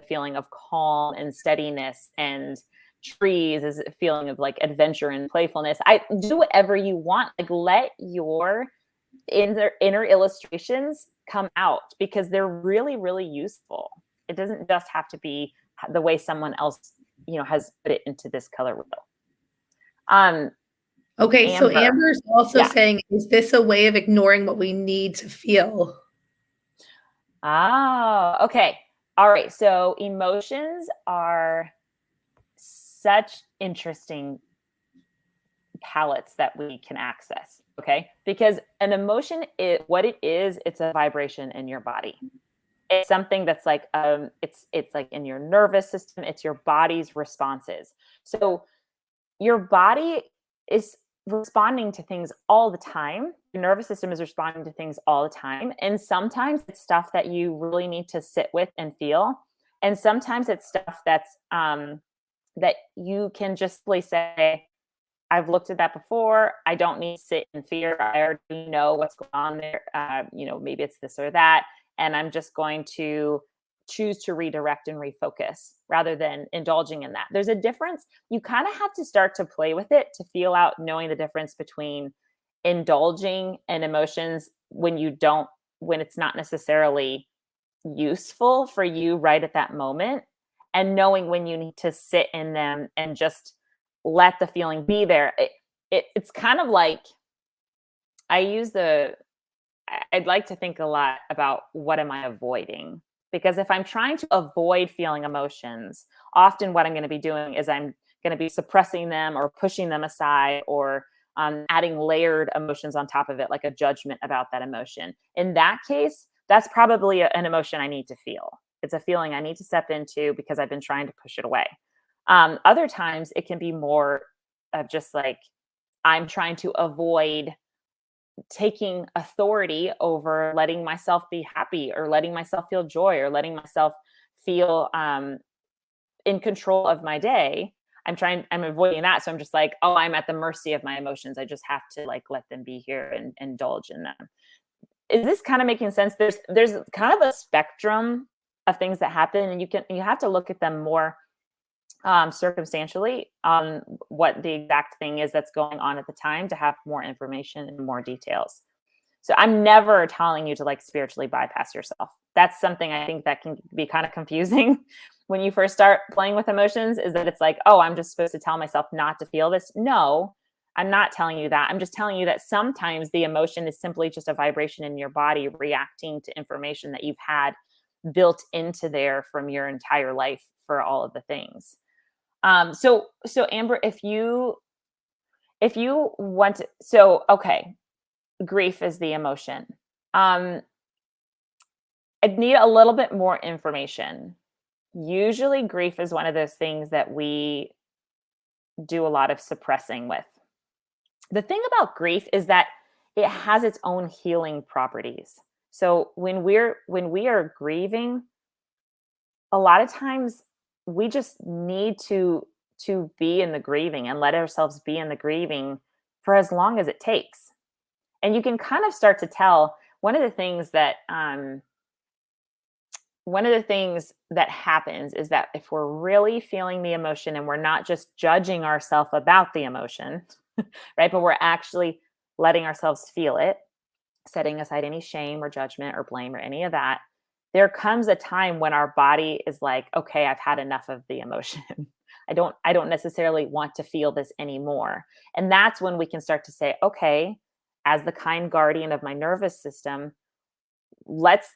Speaker 2: feeling of calm and steadiness, and trees is a feeling of like adventure and playfulness. I do whatever you want. Like let your inner illustrations come out because they're really, really useful. It doesn't just have to be the way someone else, has put it into this color wheel.
Speaker 1: Okay, so
Speaker 2: Amber.
Speaker 1: Amber's also
Speaker 2: Yeah.
Speaker 1: saying, is this a way of ignoring what we need to feel?
Speaker 2: Ah, okay. All right. So emotions are such interesting palettes that we can access. Okay. Because an emotion what it is, it's a vibration in your body. It's something that's like it's like in your nervous system, it's your body's responses. So your body is responding to things all the time. Your nervous system is responding to things all the time. And sometimes it's stuff that you really need to sit with and feel. And sometimes it's stuff that you can just say, I've looked at that before. I don't need to sit in fear. I already know what's going on there. Maybe it's this or that. And I'm just going to choose to redirect and refocus rather than indulging in that. There's a difference. You kind of have to start to play with it to feel out knowing the difference between indulging in emotions when it's not necessarily useful for you right at that moment, and knowing when you need to sit in them and just let the feeling be there. It's kind of like I'd like to think a lot about what am I avoiding? Because if I'm trying to avoid feeling emotions, often what I'm going to be doing is I'm going to be suppressing them or pushing them aside, or adding layered emotions on top of it, like a judgment about that emotion. In that case, that's probably an emotion I need to feel. It's a feeling I need to step into because I've been trying to push it away. Other times it can be more of just like I'm trying to avoid taking authority over letting myself be happy or letting myself feel joy or letting myself feel in control of my day. I'm avoiding that. So I'm just like, oh, I'm at the mercy of my emotions. I just have to like let them be here and indulge in them. Is this kind of making sense? There's kind of a spectrum of things that happen, and you have to look at them more circumstantially on what the exact thing is that's going on at the time to have more information and more details. So I'm never telling you to like spiritually bypass yourself. That's something I think that can be kind of confusing when you first start playing with emotions, is that it's like, oh, I'm just supposed to tell myself not to feel this. No, I'm not telling you that. I'm just telling you that sometimes the emotion is simply just a vibration in your body reacting to information that you've had built into there from your entire life for all of the things. So Amber, if you want to, okay, grief is the emotion. I'd need a little bit more information. Usually grief is one of those things that we do a lot of suppressing with. The thing about grief is that it has its own healing properties. So when we are grieving, a lot of times we just need to be in the grieving and let ourselves be in the grieving for as long as it takes. And you can kind of start to tell one of the things that happens is that if we're really feeling the emotion and we're not just judging ourselves about the emotion, right, but we're actually letting ourselves feel it, setting aside any shame or judgment or blame or any of that, there comes a time when our body is like, okay, I've had enough of the emotion. I don't necessarily want to feel this anymore. And that's when we can start to say, okay, as the kind guardian of my nervous system, let's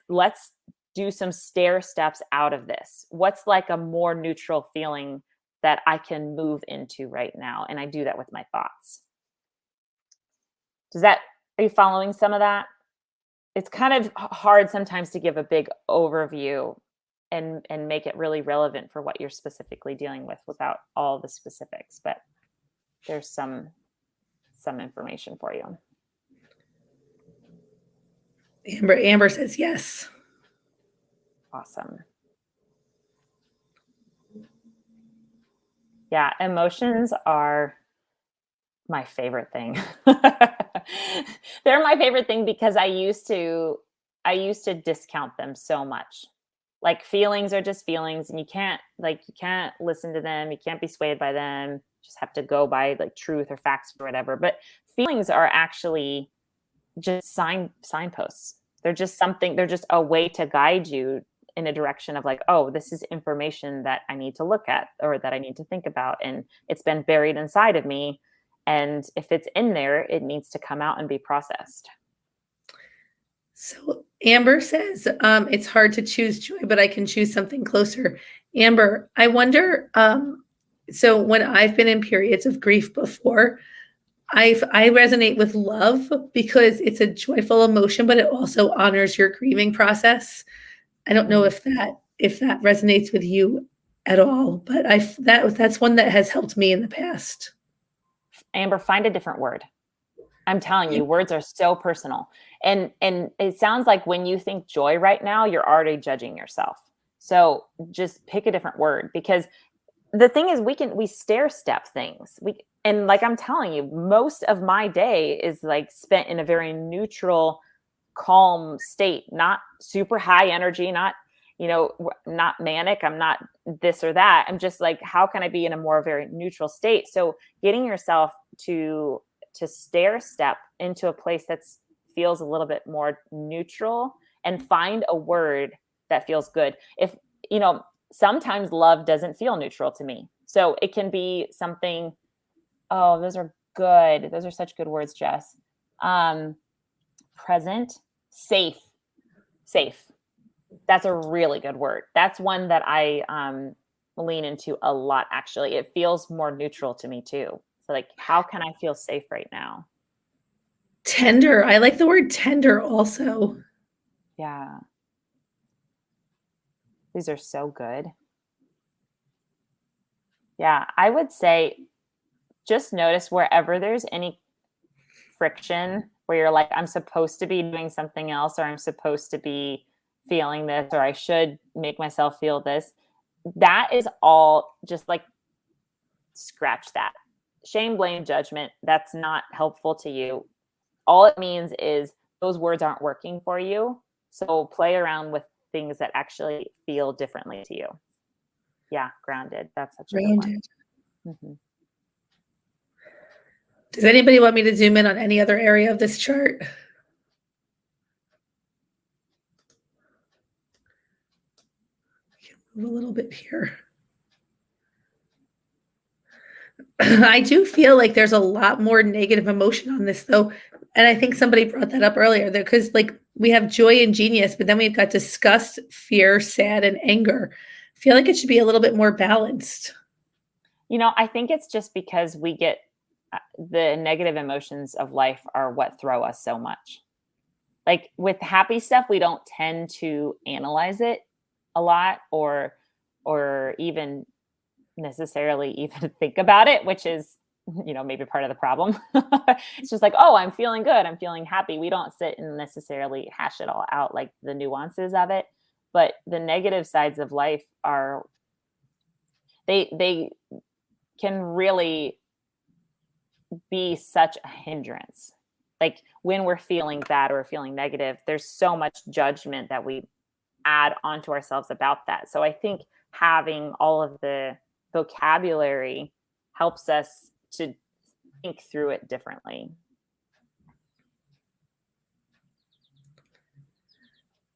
Speaker 2: do some stair steps out of this. What's like a more neutral feeling that I can move into right now? And I do that with my thoughts. Are you following some of that? it's kind of hard sometimes to give a big overview and make it really relevant for what you're specifically dealing with without all the specifics, but there's some information for you.
Speaker 1: Amber says yes.
Speaker 2: Awesome. Yeah, emotions are my favorite thing. They're my favorite thing because I used to discount them so much. Like feelings are just feelings and you can't listen to them, you can't be swayed by them. You just have to go by like truth or facts or whatever. But feelings are actually just signposts. They're just a way to guide you in a direction of like, oh, this is information that I need to look at or that I need to think about. And it's been buried inside of me. And if it's in there, it needs to come out and be processed.
Speaker 1: So Amber says, it's hard to choose joy, but I can choose something closer. Amber, I wonder, so when I've been in periods of grief before, I resonate with love because it's a joyful emotion, but it also honors your grieving process. I don't know if that resonates with you at all, but that's one that has helped me in the past.
Speaker 2: Amber, find a different word. I'm telling you, words are so personal. And it sounds like when you think joy right now, you're already judging yourself. So just pick a different word, because the thing is we stair step things. And like I'm telling you, most of my day is like spent in a very neutral, calm state, not super high energy, not manic. I'm not this or that. I'm just like, how can I be in a more very neutral state? So getting yourself to stair step into a place that feels a little bit more neutral and find a word that feels good. If, sometimes love doesn't feel neutral to me. So it can be something, oh, those are good. Those are such good words, Jes. Present, safe. That's a really good word. That's one that I lean into a lot, actually. It feels more neutral to me too. So like, how can I feel safe right now?
Speaker 1: Tender. I like the word tender also.
Speaker 2: Yeah. These are so good. Yeah, I would say just notice wherever there's any friction where you're like, I'm supposed to be doing something else, or I'm supposed to be feeling this, or I should make myself feel this. That is all just like, scratch that. Shame, blame, judgment. That's not helpful to you. All it means is those words aren't working for you. So play around with things that actually feel differently to you. Yeah, grounded. That's such a good one. Mm-hmm.
Speaker 1: Does anybody want me to zoom in on any other area of this chart? I can move a little bit here. I do feel like there's a lot more negative emotion on this, though. And I think somebody brought that up earlier, because like we have joy and genius, but then we've got disgust, fear, sad, and anger. I feel like it should be a little bit more balanced.
Speaker 2: I think it's just because we get the negative emotions of life are what throw us so much. Like with happy stuff, we don't tend to analyze it a lot or even necessarily even think about it, which is, maybe part of the problem. It's just like, oh, I'm feeling good. I'm feeling happy. We don't sit and necessarily hash it all out, like the nuances of it. But the negative sides of life are, they can really be such a hindrance. Like when we're feeling bad or feeling negative, there's so much judgment that we add onto ourselves about that. So I think having all of the vocabulary helps us to think through it differently.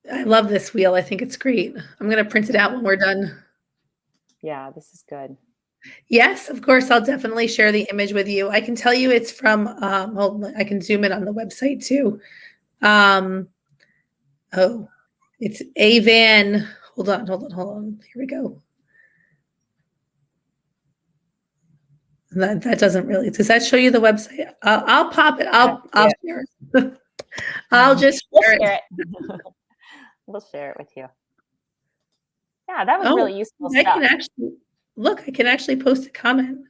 Speaker 1: I love this wheel. I think it's great. I'm going to print it out when we're done.
Speaker 2: Yeah, this is good. Yes,
Speaker 1: of course. I'll definitely share the image with you. I can tell you it's from, I can zoom in on the website too. It's Avan. Hold on. Here we go. That doesn't really, does that show you the website? I'll pop it. I'll share it. I'll just
Speaker 2: We'll
Speaker 1: share
Speaker 2: share
Speaker 1: it.
Speaker 2: it. We'll share it with you. Yeah, that was
Speaker 1: Oh,
Speaker 2: really useful
Speaker 1: I
Speaker 2: stuff.
Speaker 1: can actually look. I can actually post a comment.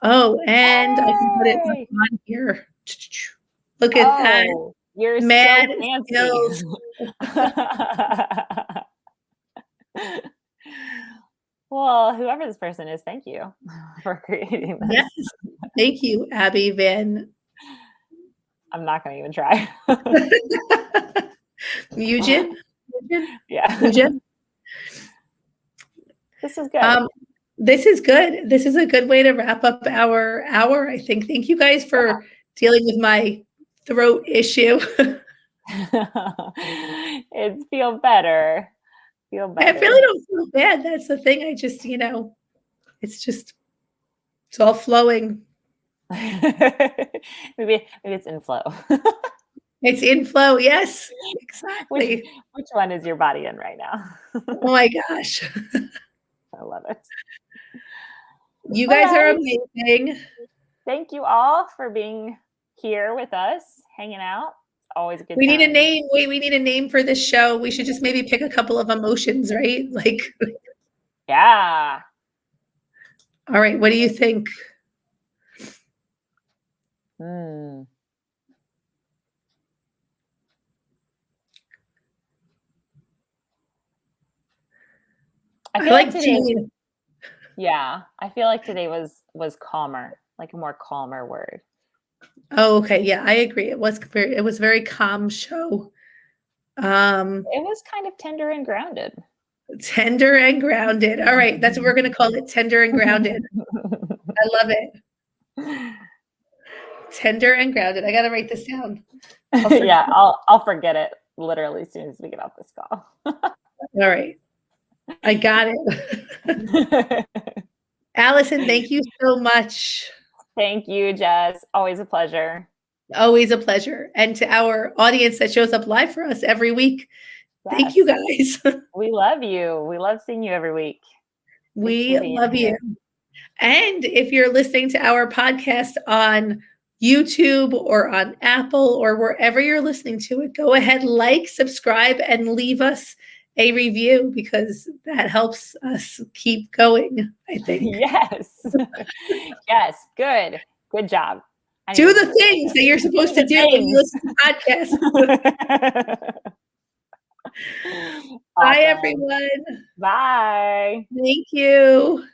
Speaker 1: Oh, and I can put it
Speaker 2: Hey!
Speaker 1: on here. Look at that.
Speaker 2: Oh, you're
Speaker 1: Mad
Speaker 2: so fancy.
Speaker 1: skills.
Speaker 2: Well, whoever this person is, thank you for creating this.
Speaker 1: Yes. Thank you, Abby Van.
Speaker 2: I'm not going to even try.
Speaker 1: Eugen?
Speaker 2: Yeah.
Speaker 1: Eugen?
Speaker 2: This is good.
Speaker 1: This is good. This is a good way to wrap up our hour, I think. Thank you guys for dealing with my throat issue.
Speaker 2: It's feel better. Feel
Speaker 1: I
Speaker 2: better.
Speaker 1: really don't feel bad. That's the thing. I just, it's all flowing.
Speaker 2: Maybe it's in flow.
Speaker 1: It's in flow. Yes, exactly.
Speaker 2: Which one is your body in right now?
Speaker 1: Oh my gosh.
Speaker 2: I love it.
Speaker 1: You guys are amazing.
Speaker 2: Thank you all for being here with us, hanging out. It's always a good
Speaker 1: We
Speaker 2: time.
Speaker 1: need a name. Wait, we need a name for this show. We should just maybe pick a couple of emotions, right? Like,
Speaker 2: yeah.
Speaker 1: All right. What do you think?
Speaker 2: I feel like today. Yeah, I feel like today was calmer, like a more calmer word.
Speaker 1: Oh, okay. Yeah, I agree. It was a very calm show.
Speaker 2: It was kind of tender and grounded.
Speaker 1: Tender and grounded. All right, that's what we're going to call it. Tender and grounded. I love it. Tender and grounded. I got to write this down.
Speaker 2: Yeah, I'll forget it literally as soon as we get off this call.
Speaker 1: All right. I got it. Allison, thank you so much.
Speaker 2: Thank you, Jes. Always a pleasure.
Speaker 1: Always a pleasure. And to our audience that shows up live for us every week, thank you guys.
Speaker 2: We love you. We love seeing you every week.
Speaker 1: We love you. And if you're listening to our podcast on YouTube or on Apple or wherever you're listening to it, go ahead, like, subscribe, and leave us a review because that helps us keep going, I think.
Speaker 2: Yes. Yes. Good. Good job.
Speaker 1: Do the things that you're supposed to do when you listen to podcasts. Awesome. Bye, everyone.
Speaker 2: Bye.
Speaker 1: Thank you.